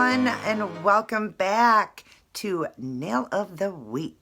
everyone, and welcome back to Nail of the Week.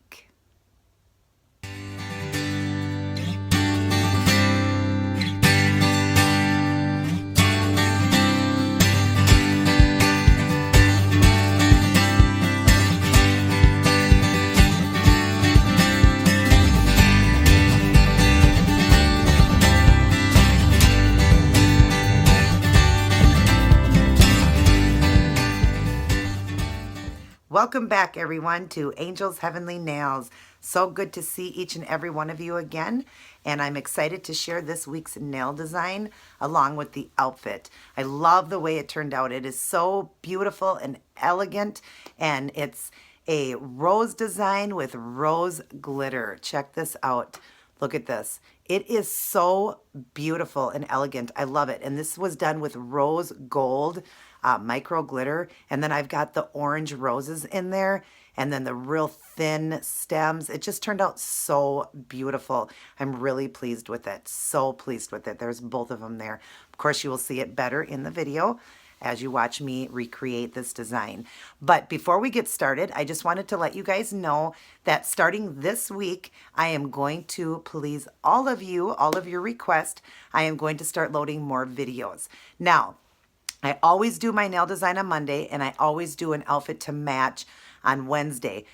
Welcome back, everyone, to Angel's Heavenly Nails. So good to see each and every one of you again, and I'm excited to share this week's nail design along with the outfit. I love the way it turned out. It is so beautiful and elegant, and it's a rose design with rose glitter. Check this out. Look at this. It is so beautiful and elegant. I love it. And this was done with rose gold micro glitter. And then I've got the orange roses in there and then the real thin stems. It just turned out so beautiful. I'm really pleased with it. So pleased with it. There's both of them there. Of course, you will see it better in the video as you watch me recreate this design. But before we get started, I just wanted to let you guys know that starting this week, I am going to please all of you, all of your requests. I am going to start loading more videos. Now, I always do my nail design on Monday, and I always do an outfit to match on Wednesday.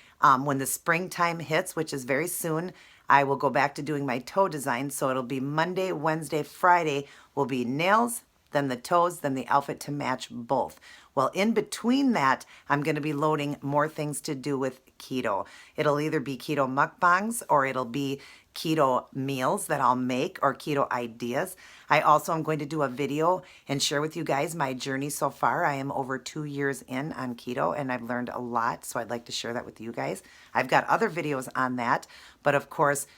When the springtime hits, which is very soon, I will go back to doing my toe design. So it'll be Monday, Wednesday, Friday will be nails, then the toes, then the outfit to match both. Well, in between that, I'm going to be loading more things to do with keto. It'll either be keto mukbangs or it'll be keto meals that I'll make or keto ideas. I also am going to do a video and share with you guys my journey so far. I am over 2 years in on keto and I've learned a lot, so I'd like to share that with you guys. I've got other videos on that, but of course,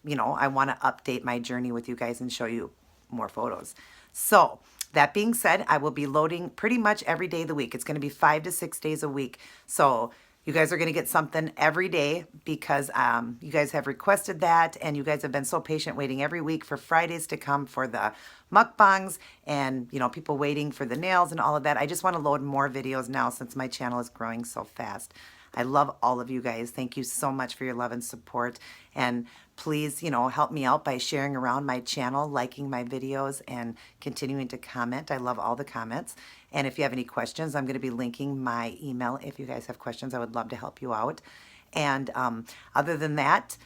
you know, I want to update my journey with you guys and show you more photos. So that being said, I will be loading pretty much every day of the week. It's going to be 5 to 6 days a week. So you guys are going to get something every day because you guys have requested that, and you guys have been so patient waiting every week for Fridays to come for the mukbangs and, you know, people waiting for the nails and all of that. I just want to load more videos now since my channel is growing so fast. I love all of you guys. Thank you so much for your love and support. And please, you know, help me out by sharing around my channel, liking my videos, and continuing to comment. I love all the comments. And if you have any questions, I'm going to be linking my email. If you guys have questions, I would love to help you out. And other than that,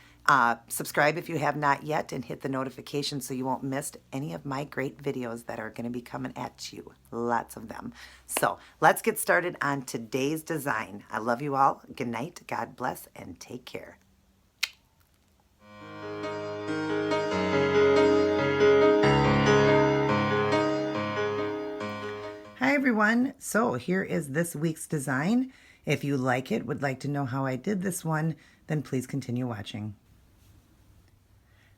subscribe if you have not yet and hit the notification so you won't miss any of my great videos that are going to be coming at you. Lots of them. So let's get started on today's design. I love you all. Good night. God bless and take care. Hi everyone. So here is this week's design. If you like it, would like to know how I did this one, then please continue watching.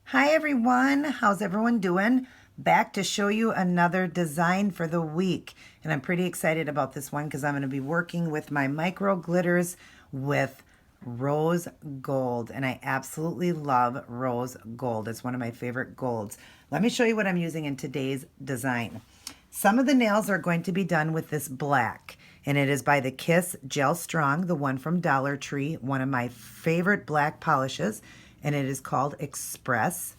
Hi everyone, how's everyone doing? Back to show you another design for the week. And I'm pretty excited about this one because I'm going to be working with my micro glitters with rose gold. And I absolutely love rose gold. It's one of my favorite golds. Let me show you what I'm using in today's design. Some of the nails are going to be done with this black. And it is by the Kiss Gel Strong, the one from Dollar Tree, one of my favorite black polishes. And it is called Express.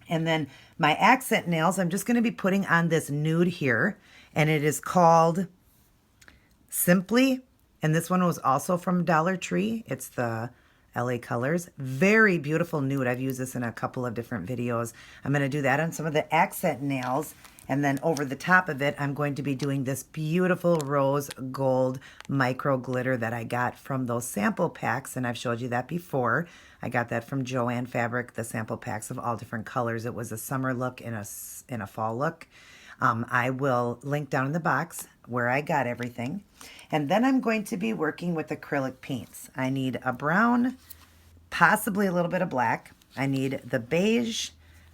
And then my accent nails, I'm just going to be putting on this nude here, and it is called Simply, and this one was also from Dollar Tree. It's the LA Colors. Very beautiful nude. I've used this in a couple of different videos. I'm going to do that on some of the accent nails, and then over the top of it, I'm going to be doing this beautiful rose gold micro glitter that I got from those sample packs, and I've showed you that before. I got that from Joanne Fabric, the sample packs of all different colors. It was a summer look and a fall look. I will link down in the box where I got everything. And then I'm going to be working with acrylic paints. I need a brown, possibly a little bit of black. I need the beige.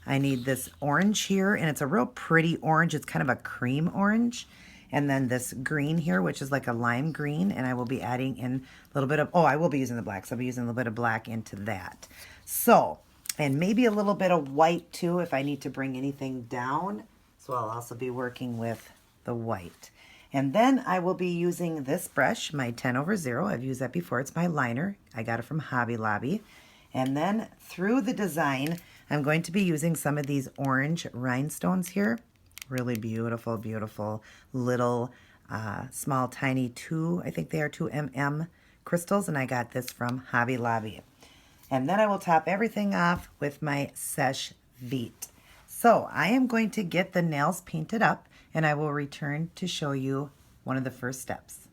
I need this orange here, and it's a real pretty orange. It's kind of a cream orange. And then this green here, which is like a lime green, and I will be adding in a little bit of, I will be using the black, so I'll be using a little bit of black into that. So, and maybe a little bit of white too if I need to bring anything down. So I'll also be working with the white. And then I will be using this brush, my 10/0. I've used that before. It's my liner. I got it from Hobby Lobby. And then through the design, I'm going to be using some of these orange rhinestones here. Really beautiful, beautiful little small, tiny I think they are 2mm crystals. And I got this from Hobby Lobby. And then I will top everything off with my Seche Vite. So I am going to get the nails painted up and I will return to show you one of the first steps.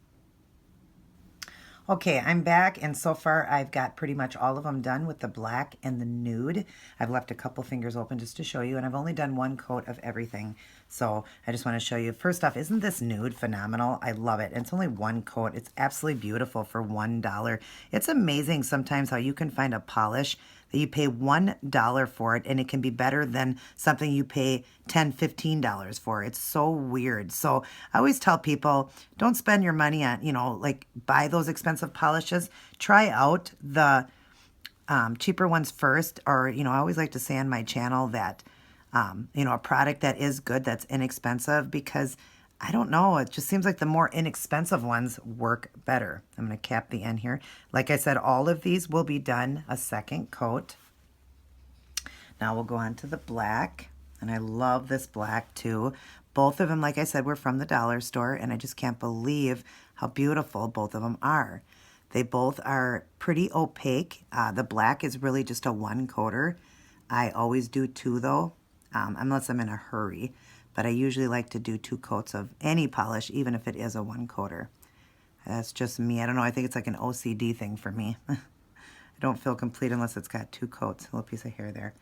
Okay, I'm back, and so far I've got pretty much all of them done with the black and the nude. I've left a couple fingers open just to show you, and I've only done one coat of everything. So I just want to show you. First off, isn't this nude phenomenal? I love it. And it's only one coat. It's absolutely beautiful for $1. It's amazing sometimes how you can find a polish that you pay $1 for it, and it can be better than something you pay $10, $15 for. It's so weird. So I always tell people, don't spend your money on, like buy those expensive polishes. Try out the cheaper ones first, or, I always like to say on my channel that, a product that is good, that's inexpensive, because I don't know, it just seems like the more inexpensive ones work better. I'm going to cap the end here. Like I said, all of these will be done a second coat. Now we'll go on to the black, and I love this black too. Both of them, like I said, were from the dollar store, and I just can't believe how beautiful both of them are. They both are pretty opaque. The black is really just a one coater. I always do two though, unless I'm in a hurry. But I usually like to do 2 coats of any polish, even if it is a one coater. That's just me. I don't know. I think it's like an OCD thing for me. I don't feel complete unless it's got 2 coats. A little piece of hair there.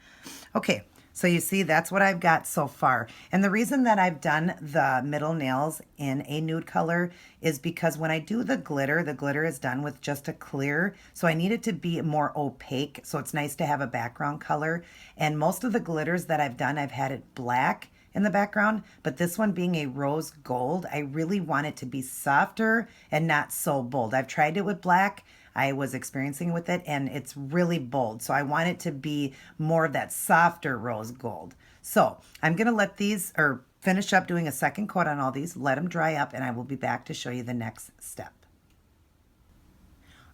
Okay, so you see that's what I've got so far. And the reason that I've done the middle nails in a nude color is because when I do the glitter is done with just a clear. So I need it to be more opaque. So it's nice to have a background color. And most of the glitters that I've done, I've had it black in the background, but this one being a rose gold, I really want it to be softer and not so bold. I've tried it with black. I was experiencing with it, and it's really bold. So I want it to be more of that softer rose gold. So I'm going to let these, or finish up doing a second coat on all these, let them dry up, and I will be back to show you the next step.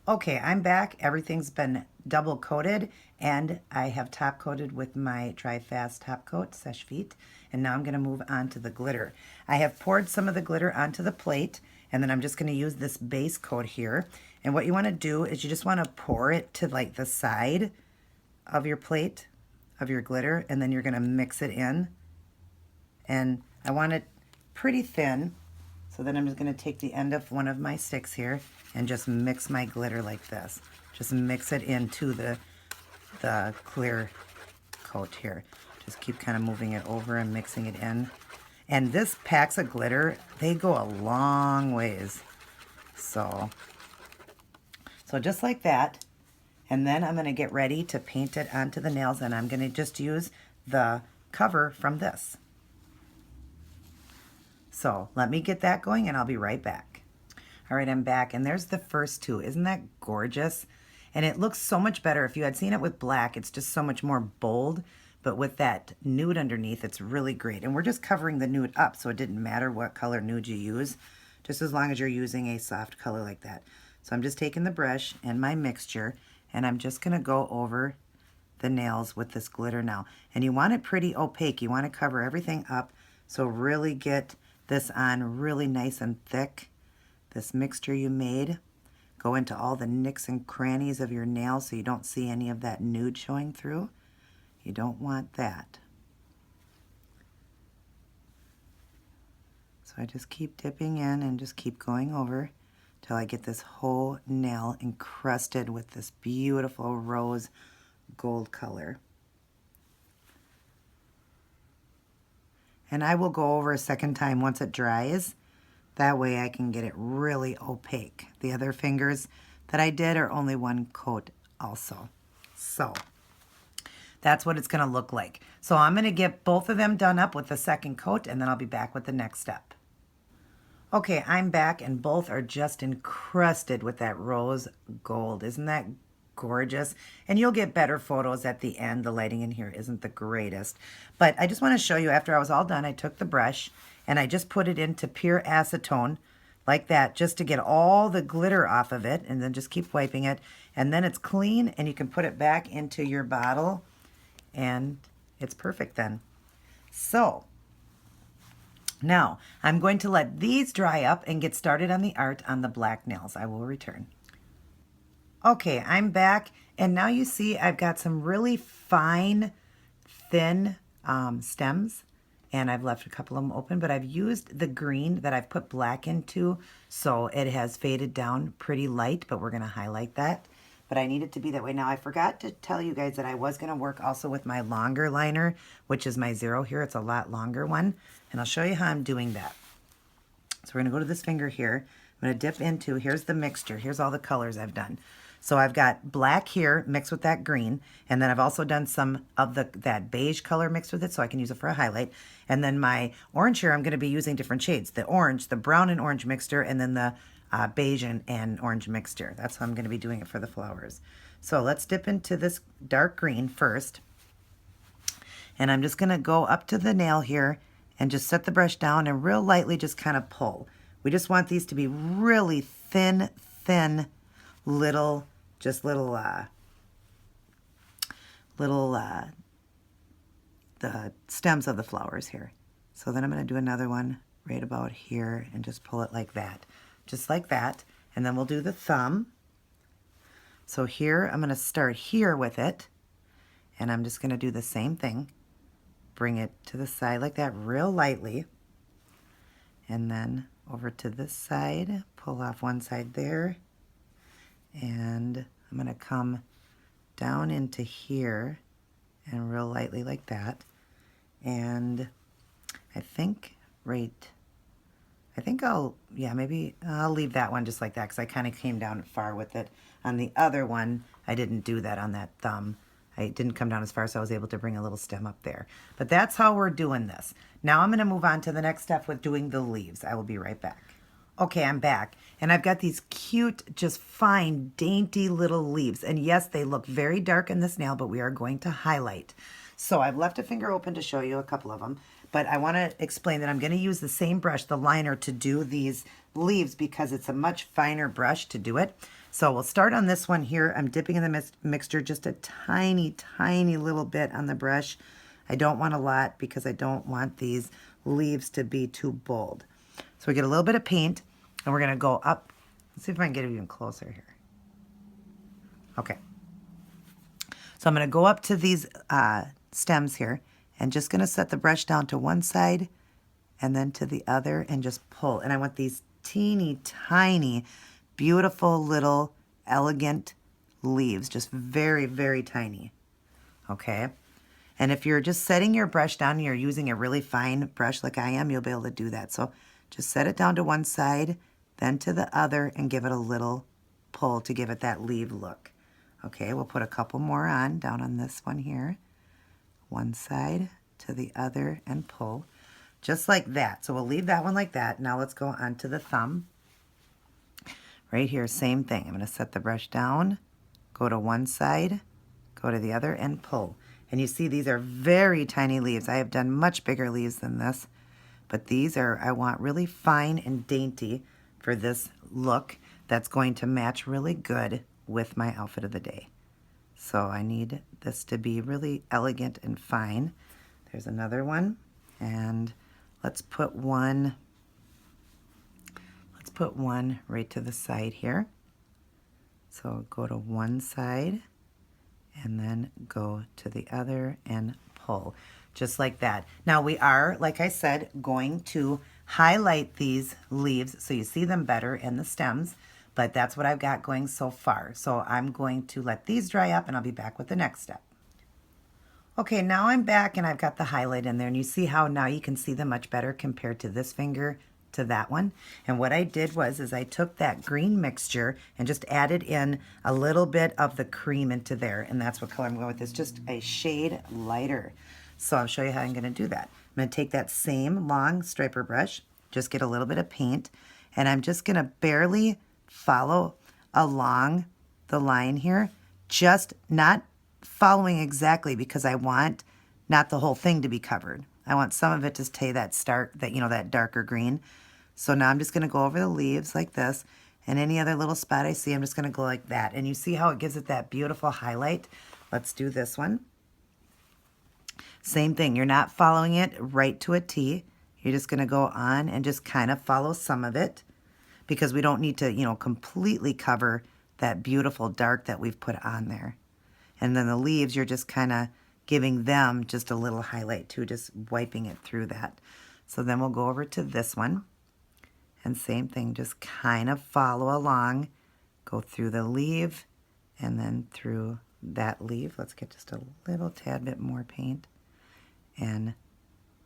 Okay, I'm back. Everything's been double coated, and I have top coated with my Dry Fast top coat, Seche Vite. And now I'm going to move on to the glitter. I have poured some of the glitter onto the plate, and then I'm just going to use this base coat here. And what you want to do is you just want to pour it to like the side of your plate of your glitter, and then you're going to mix it in. And I want it pretty thin, so then I'm just going to take the end of one of my sticks here and just mix my glitter like this. Just mix it into the clear coat here. Just keep kind of moving it over and mixing it in. And this packs of glitter, they go a long ways. So just like that. And then I'm going to get ready to paint it onto the nails, and I'm going to just use the cover from this. So let me get that going, and I'll be right back. All right, I'm back, and there's the first 2. Isn't that gorgeous? And it looks so much better. If you had seen it with black, it's just so much more bold. But with that nude underneath, it's really great. And we're just covering the nude up, so it didn't matter what color nude you use, just as long as you're using a soft color like that. So I'm just taking the brush and my mixture, and I'm just going to go over the nails with this glitter now. And you want it pretty opaque. You want to cover everything up, so really get this on really nice and thick. This mixture you made. Go into all the nicks and crannies of your nails so you don't see any of that nude showing through. You don't want that. So I just keep dipping in and just keep going over till I get this whole nail encrusted with this beautiful rose gold color. And I will go over a second time once it dries. That way I can get it really opaque. The other fingers that I did are only one coat also. So that's what it's going to look like. So I'm going to get both of them done up with the second coat, and then I'll be back with the next step. Okay, I'm back, and both are just encrusted with that rose gold. Isn't that gorgeous. And you'll get better photos at the end. The lighting in here isn't the greatest. But I just want to show you, after I was all done, I took the brush and I just put it into pure acetone like that, just to get all the glitter off of it, and then just keep wiping it. And then it's clean, and you can put it back into your bottle, and it's perfect then. So now I'm going to let these dry up and get started on the art on the black nails. I will return. Okay, I'm back, and now you see I've got some really fine, thin stems, and I've left a couple of them open, but I've used the green that I've put black into, so it has faded down pretty light, but we're going to highlight that. But I need it to be that way. Now, I forgot to tell you guys that I was going to work also with my longer liner, which is my 0 here. It's a lot longer one, and I'll show you how I'm doing that. So we're going to go to this finger here. I'm going to dip into, here's the mixture. Here's all the colors I've done. So I've got black here mixed with that green, and then I've also done some of that beige color mixed with it, so I can use it for a highlight. And then my orange here, I'm going to be using different shades. The orange, the brown and orange mixture, and then the beige and orange mixture. That's how I'm going to be doing it for the flowers. So let's dip into this dark green first. And I'm just going to go up to the nail here and just set the brush down and real lightly just kind of pull. We just want these to be really thin, little the stems of the flowers here. So then I'm going to do another one right about here and just pull it like that. Just like that. And then we'll do the thumb. So here, I'm going to start here with it. And I'm just going to do the same thing. Bring it to the side like that real lightly. And then over to this side, pull off one side there. And I'm going to come down into here and real lightly like that. And I think I'll leave that one just like that, because I kind of came down far with it. On the other one, I didn't do that on that thumb. I didn't come down as far, so I was able to bring a little stem up there. But that's how we're doing this. Now I'm going to move on to the next step with doing the leaves. I will be right back. Okay, I'm back, and I've got these cute, just fine, dainty little leaves. And yes, they look very dark in this nail, but we are going to highlight. So I've left a finger open to show you a couple of them, but I want to explain that I'm going to use the same brush, the liner, to do these leaves because it's a much finer brush to do it. So we'll start on this one here. I'm dipping in the mixture just a tiny, tiny little bit on the brush. I don't want a lot because I don't want these leaves to be too bold. So we get a little bit of paint, and we're going to go up. Let's see if I can get it even closer here. Okay. So I'm going to go up to these stems here, and just going to set the brush down to one side and then to the other and just pull. And I want these teeny tiny, beautiful little elegant leaves, just very, very tiny. Okay. And if you're just setting your brush down and you're using a really fine brush like I am, you'll be able to do that. So just set it down to one side, then to the other, and give it a little pull to give it that leaf look. Okay, we'll put a couple more on, down on this one here. One side to the other and pull, just like that. So we'll leave that one like that. Now let's go on to the thumb. Right here, same thing. I'm going to set the brush down, go to one side, go to the other, and pull. And you see these are very tiny leaves. I have done much bigger leaves than this. But these are, I want really fine and dainty for this look that's going to match really good with my outfit of the day. So I need this to be really elegant and fine. There's another one. And let's put one right to the side here. So go to one side and then go to the other and pull. Just like that. Now we are, like I said, going to highlight these leaves so you see them better in the stems, but that's what I've got going so far. So I'm going to let these dry up and I'll be back with the next step. Okay, now I'm back and I've got the highlight in there, and you see how now you can see them much better compared to this finger to that one. And what I did was I took that green mixture and just added in a little bit of the cream into there, and that's what color I'm going with. It's just a shade lighter. So I'll show you how I'm going to do that. I'm going to take that same long striper brush, just get a little bit of paint, and I'm just going to barely follow along the line here just not following exactly because I want not the whole thing to be covered. I want some of it to stay that that darker green. So now I'm just going to go over the leaves like this, and any other little spot I see, I'm just going to go like that. And you see how it gives it that beautiful highlight? Let's do this one. Same thing. You're not following it right to a T. You're just going to go on and just kind of follow some of it because we don't need to, completely cover that beautiful dark that we've put on there. And then the leaves, you're just kind of giving them just a little highlight too, just wiping it through that. So then we'll go over to this one. And same thing, just kind of follow along. Go through the leaf and then through that leaf. Let's get just a little tad bit more paint. And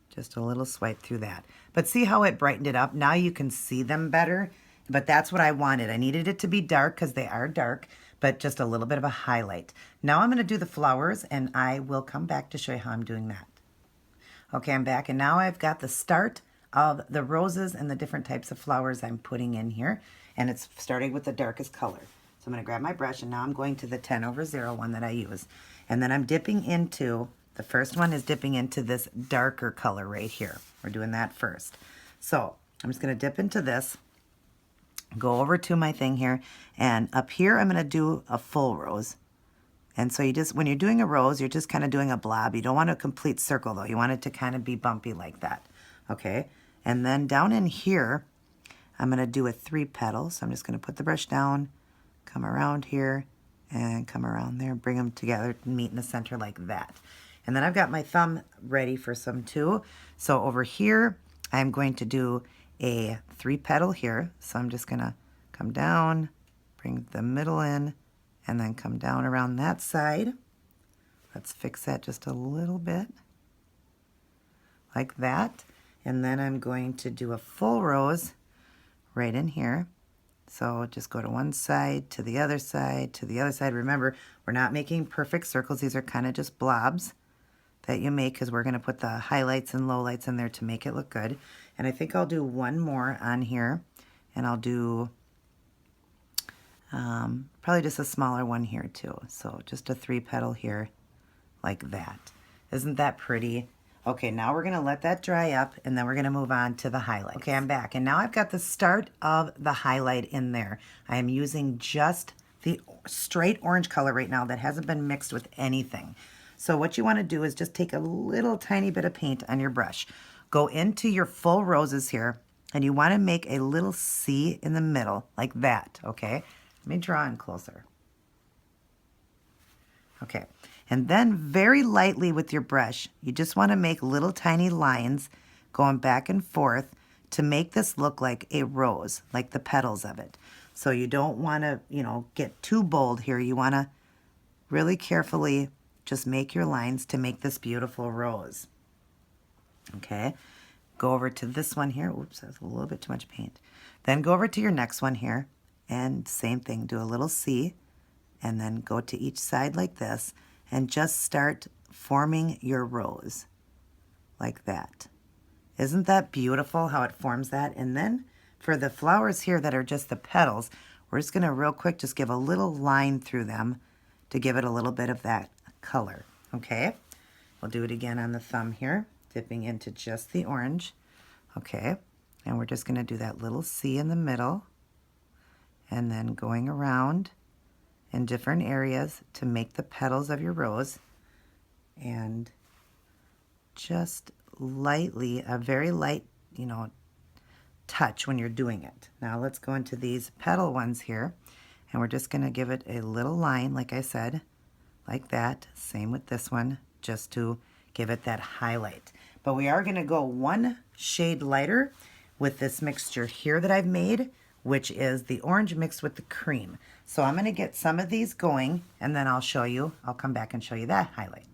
just a little swipe through that. But see how it brightened it up? Now you can see them better. But that's what I wanted. I needed it to be dark because they are dark, but just a little bit of a highlight. Now I'm going to do the flowers, and I will come back to show you how I'm doing that. Okay, I'm back, and now I've got the start of the roses and the different types of flowers I'm putting in here, and it's starting with the darkest color. So I'm going to grab my brush, and now I'm going to the 10/0 one that I use. And then I'm dipping into, the first one is dipping into this darker color right here. We're doing that first. So I'm just going to dip into this, go over to my thing here, and up here I'm going to do a full rose. And so you just, when you're doing a rose, you're just kind of doing a blob. You don't want a complete circle though. You want it to kind of be bumpy like that. Okay. And then down in here, I'm going to do a 3 petals. So I'm just going to put the brush down, come around here, and come around there, bring them together, meet in the center like that. And then I've got my thumb ready for some too. So over here, I'm going to do a 3 petal here. So I'm just going to come down, bring the middle in, and then come down around that side. Let's fix that just a little bit, like that. And then I'm going to do a full rose right in here. So just go to one side, to the other side, to the other side. Remember, we're not making perfect circles. These are kind of just blobs that you make because we're going to put the highlights and lowlights in there to make it look good. And I think I'll do one more on here, and I'll do probably just a smaller one here too. So just a 3 petal here like that. Isn't that pretty? Okay, now we're going to let that dry up, and then we're going to move on to the highlight. Okay, I'm back, and now I've got the start of the highlight in there. I am using just the straight orange color right now that hasn't been mixed with anything. So what you want to do is just take a little tiny bit of paint on your brush. Go into your full roses here, and you want to make a little C in the middle, like that, okay? Let me draw in closer. Okay, and then very lightly with your brush, you just want to make little tiny lines going back and forth to make this look like a rose, like the petals of it. So you don't want to, get too bold here. You want to really carefully just make your lines to make this beautiful rose. Okay, go over to this one here. Oops, that's a little bit too much paint. Then go over to your next one here, and same thing, do a little C, and then go to each side like this, and just start forming your rose like that. Isn't that beautiful how it forms that? And then for the flowers here that are just the petals, we're just going to real quick just give a little line through them to give it a little bit of that color. Okay, we'll do it again on the thumb here, dipping into just the orange. Okay, and we're just going to do that little C in the middle, and then going around in different areas to make the petals of your rose, and just lightly, a very light, touch when you're doing it. Now let's go into these petal ones here, and we're just going to give it a little line, like I said, like that. Same with this one, just to give it that highlight. But we are going to go one shade lighter with this mixture here that I've made, which is the orange mixed with the cream. So I'm going to get some of these going, and then I'll come back and show you that highlight.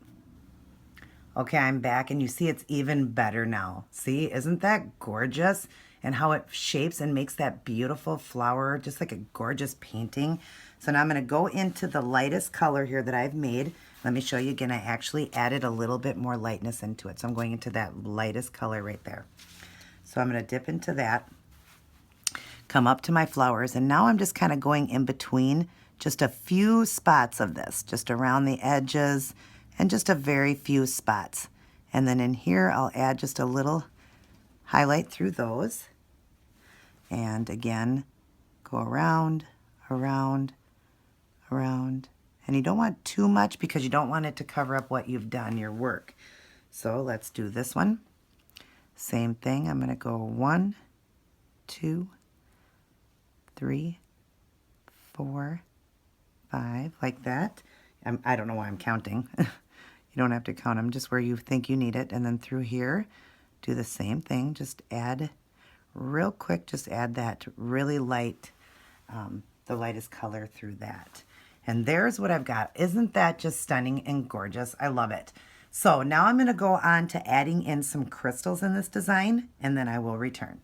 Okay, I'm back, and you see it's even better now. See, isn't that gorgeous? And how it shapes and makes that beautiful flower, just like a gorgeous painting. So now I'm going to go into the lightest color here that I've made. Let me show you again. I actually added a little bit more lightness into it. So I'm going into that lightest color right there. So I'm going to dip into that, come up to my flowers, and now I'm just kind of going in between just a few spots of this, just around the edges and just a very few spots. And then in here, I'll add just a little highlight through those. And again, go around, around, around. And you don't want too much because you don't want it to cover up what you've done, your work. So let's do this one. Same thing. I'm going to go 1, 2, 3, 4, 5, like that. I don't know why I'm counting. You don't have to count them, just where you think you need it. And then through here, do the same thing. Just add real quick, just add that really light, the lightest color through that. And there's what I've got. Isn't that just stunning and gorgeous? I love it. So now I'm going to go on to adding in some crystals in this design, and then I will return.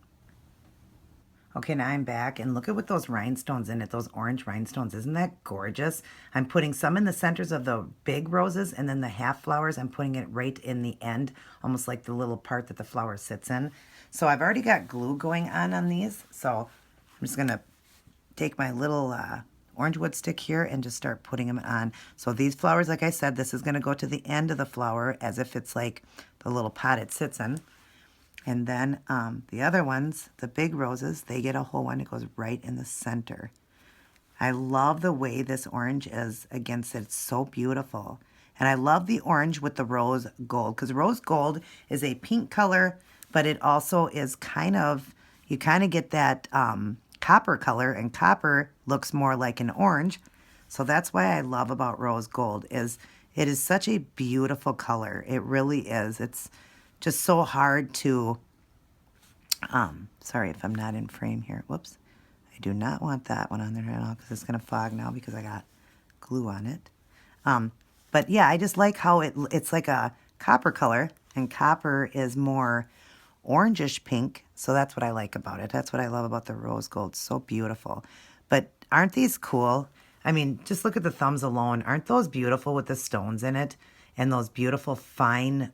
Okay, now I'm back, and look at what those rhinestones in it, those orange rhinestones. Isn't that gorgeous? I'm putting some in the centers of the big roses, and then the half flowers, I'm putting it right in the end, almost like the little part that the flower sits in. So I've already got glue going on these, so I'm just going to take my little orange wood stick here and just start putting them on. So these flowers, like I said, this is going to go to the end of the flower as if it's like the little pot it sits in. And then the other ones, the big roses, they get a whole one. It goes right in the center. I love the way this orange is against it. It's so beautiful. And I love the orange with the rose gold, because rose gold is a pink color, but it also is kind of, you kind of get that copper color, and copper looks more like an orange. So that's why I love about rose gold is it is such a beautiful color. It really is. It's just so hard to, sorry if I'm not in frame here. Whoops. I do not want that one on there right now because it's going to fog now because I got glue on it. But yeah, I just like how it's like a copper color, and copper is more orangish pink. So that's what I like about it. That's what I love about the rose gold. It's so beautiful. But aren't these cool? I mean, just look at the thumbs alone. Aren't those beautiful with the stones in it? And those beautiful fine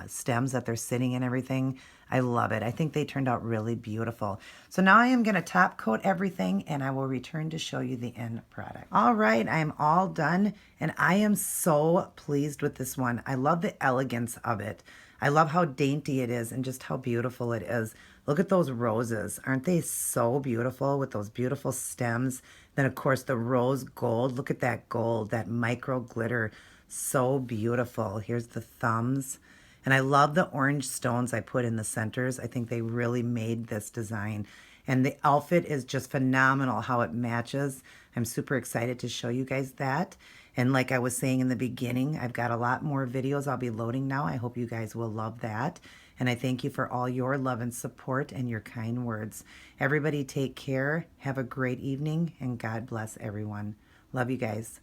stems that they're sitting in, everything. I love it. I think they turned out really beautiful. So now I am going to top coat everything, and I will return to show you the end product. All right, I am all done, and I am so pleased with this one. I love the elegance of it. I love how dainty it is and just how beautiful it is. Look at those roses. Aren't they so beautiful with those beautiful stems? Then, of course, the rose gold. Look at that gold, that micro glitter. So beautiful. Here's the thumbs. And I love the orange stones I put in the centers. I think they really made this design. And the outfit is just phenomenal how it matches. I'm super excited to show you guys that. And like I was saying in the beginning, I've got a lot more videos I'll be loading now. I hope you guys will love that. And I thank you for all your love and support and your kind words. Everybody take care. Have a great evening, and God bless everyone. Love you guys.